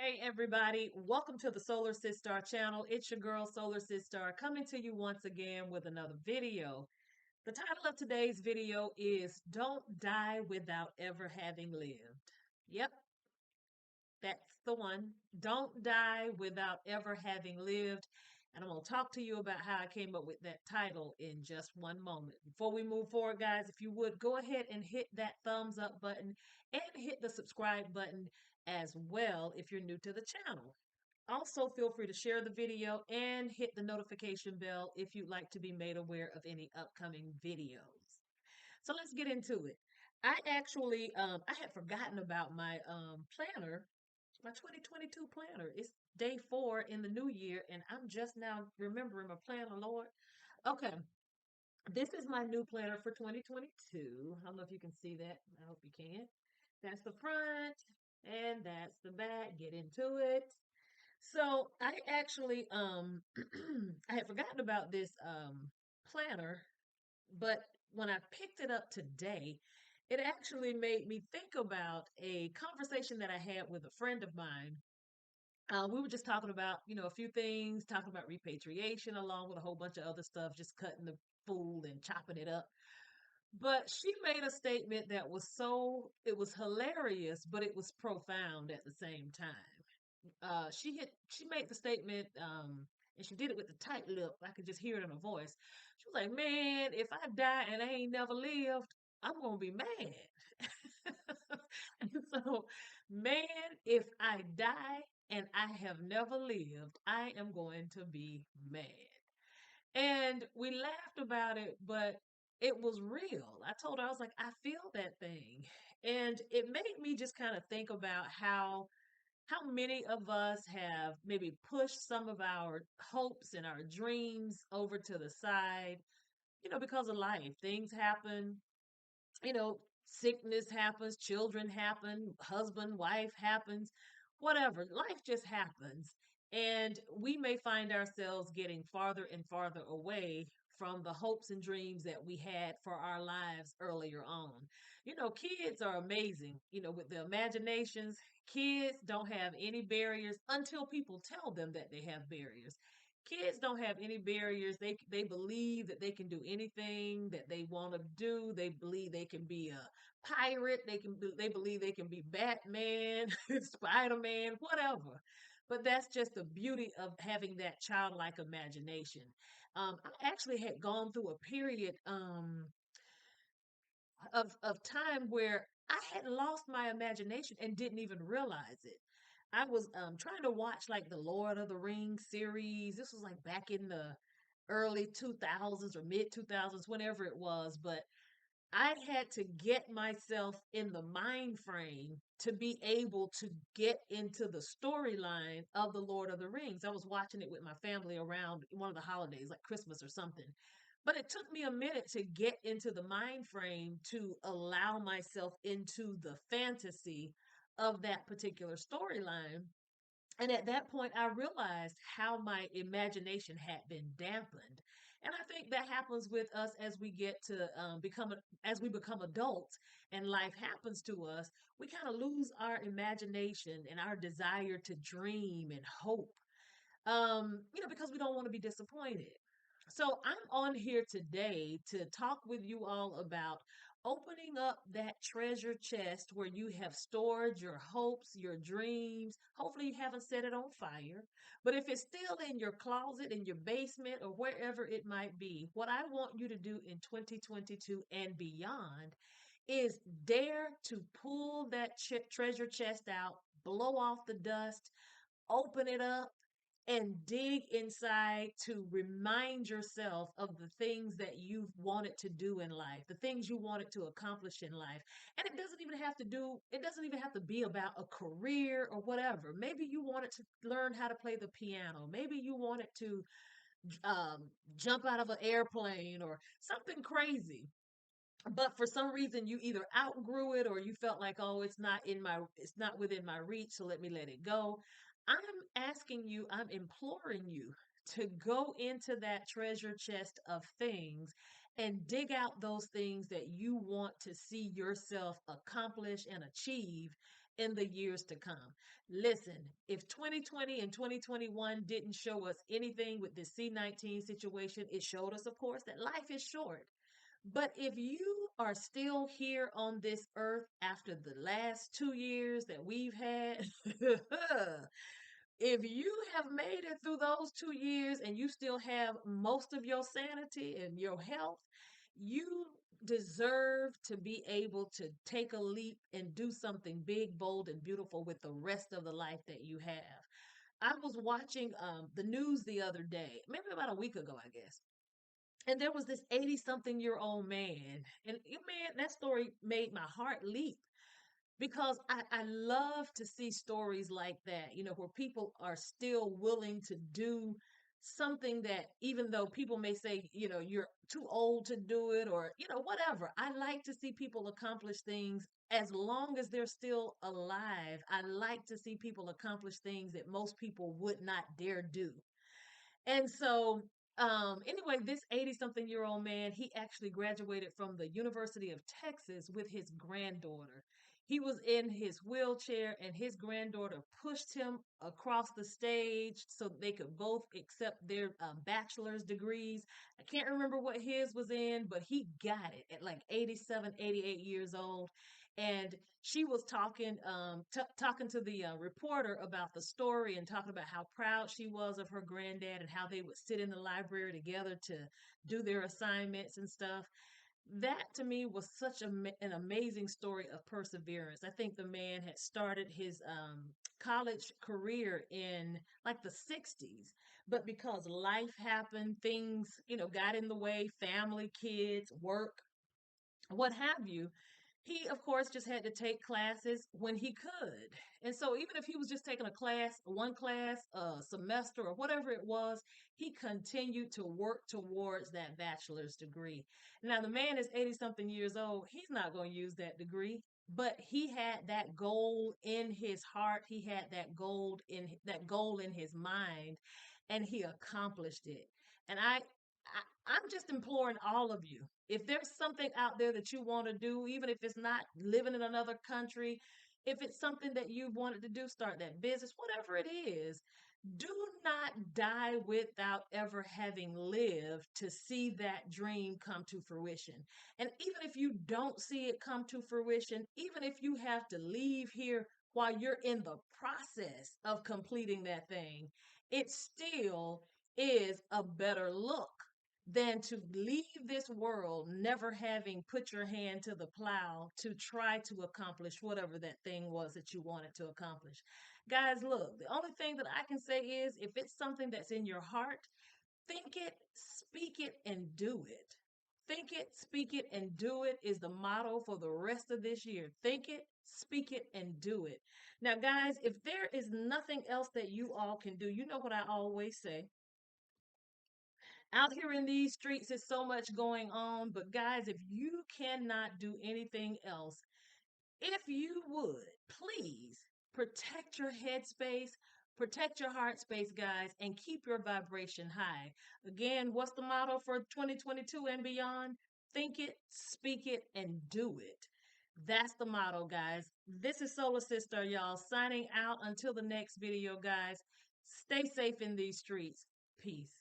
Hey everybody, welcome to the Solar Sister channel. It's your girl Solar Sister coming to you once again with another video. The title of today's video is Don't Die Without Ever Having Lived. Yep, that's the one. Don't die without ever having lived. And I'm going to talk to you about how I came up with that title in just one moment. Before we move forward, guys, if you would go ahead and hit that thumbs up button and hit the subscribe button as well if you're new to the channel. Also, feel free to share the video and hit the notification bell if you'd like to be made aware of any upcoming videos. So let's get into it. I had forgotten about my planner, my 2022 planner. It's day 4 in the new year, and I'm just now remembering my planner, Lord. Okay, this is my new planner for 2022. I don't know if you can see that. I hope you can. That's the front, and that's the back. Get into it. So I actually I had forgotten about this planner, but when I picked it up today, it actually made me think about a conversation that I had with a friend of mine. We were just talking about, a few things, talking about repatriation along with a whole bunch of other stuff, just cutting the food and chopping it up. But she made a statement that it was hilarious, but it was profound at the same time. She made the statement, and she did it with the tight lip. I could just hear it in her voice. She was like, "Man, if I die and I ain't never lived, I'm gonna be mad." And so, man, if I die and I have never lived, I am going to be mad. And we laughed about it, but it was real. I told her, I was like, I feel that thing. And it made me just kind of think about how many of us have maybe pushed some of our hopes and our dreams over to the side, because of life. Things happen, sickness happens, children happen, husband, wife happens, whatever. Life just happens. And we may find ourselves getting farther and farther away from the hopes and dreams that we had for our lives earlier on. Kids are amazing, with the imaginations. Kids don't have any barriers until people tell them that they have barriers. Kids don't have any barriers. They believe that they can do anything that they want to do. They believe they can be a pirate. They believe they can be Batman, Spider-Man, whatever. But that's just the beauty of having that childlike imagination. I actually had gone through a period of time where I had lost my imagination and didn't even realize it. I was trying to watch like the Lord of the Rings series. This was like back in the early 2000s or mid 2000s, whenever it was, but I had to get myself in the mind frame to be able to get into the storyline of the Lord of the Rings. I was watching it with my family around one of the holidays, like Christmas or something. But it took me a minute to get into the mind frame to allow myself into the fantasy of that particular storyline. And at that point, I realized how my imagination had been dampened. And I think that happens with us as we get to as we become adults and life happens to us. We kind of lose our imagination and our desire to dream and hope, because we don't want to be disappointed. So I'm on here today to talk with you all about opening up that treasure chest where you have stored your hopes, your dreams. Hopefully you haven't set it on fire. But if it's still in your closet, in your basement, or wherever it might be, what I want you to do in 2022 and beyond is dare to pull that treasure chest out, blow off the dust, open it up and dig inside to remind yourself of the things that you've wanted to do in life, the things you wanted to accomplish in life. And it doesn't even have to be about a career or whatever. Maybe you wanted to learn how to play the piano. Maybe you wanted to jump out of an airplane or something crazy. But for some reason you either outgrew it or you felt like, oh, it's not within my reach, so let it go. I'm asking you, I'm imploring you to go into that treasure chest of things and dig out those things that you want to see yourself accomplish and achieve in the years to come. Listen, if 2020 and 2021 didn't show us anything with this C-19 situation, it showed us, of course, that life is short. But if you are still here on this earth after the last 2 years that we've had, if you have made it through those 2 years and you still have most of your sanity and your health, you deserve to be able to take a leap and do something big, bold, and beautiful with the rest of the life that you have. I was watching the news the other day, maybe about a week ago, I guess. And there was this 80 something year old man. And man, that story made my heart leap because I love to see stories like that, where people are still willing to do something that even though people may say, you're too old to do it or, whatever. I like to see people accomplish things as long as they're still alive. I like to see people accomplish things that most people would not dare do. And so, anyway, this 80 something year old man, he actually graduated from the University of Texas with his granddaughter. He was in his wheelchair, and his granddaughter pushed him across the stage so they could both accept their bachelor's degrees. I can't remember what his was in, but he got it at like 87, 88 years old. And she was talking to the reporter about the story and talking about how proud she was of her granddad and how they would sit in the library together to do their assignments and stuff. That to me was such an amazing story of perseverance. I think the man had started his college career in like the 60s, but because life happened, things, got in the way, family, kids, work, what have you, he of course just had to take classes when he could. And so even if he was just taking a class, one class a semester or whatever it was, he continued to work towards that bachelor's degree. Now the man is 80 something years old. He's not going to use that degree, but he had that goal in his heart. He had that goal in his mind, and he accomplished it. And I'm just imploring all of you. If there's something out there that you want to do, even if it's not living in another country, if it's something that you wanted to do, start that business, whatever it is, do not die without ever having lived to see that dream come to fruition. And even if you don't see it come to fruition, even if you have to leave here while you're in the process of completing that thing, it still is a better look than to leave this world never having put your hand to the plow to try to accomplish whatever that thing was that you wanted to accomplish. Guys, look, the only thing that I can say is if it's something that's in your heart, think it, speak it, and do it. Think it, speak it, and do it is the motto for the rest of this year. Think it, speak it, and do it. Now, guys, if there is nothing else that you all can do, you know what I always say. Out here in these streets, there's so much going on. But, guys, if you cannot do anything else, if you would, please protect your headspace, protect your heart space, guys, and keep your vibration high. Again, what's the motto for 2022 and beyond? Think it, speak it, and do it. That's the motto, guys. This is Solar Sister, y'all, signing out until the next video, guys. Stay safe in these streets. Peace.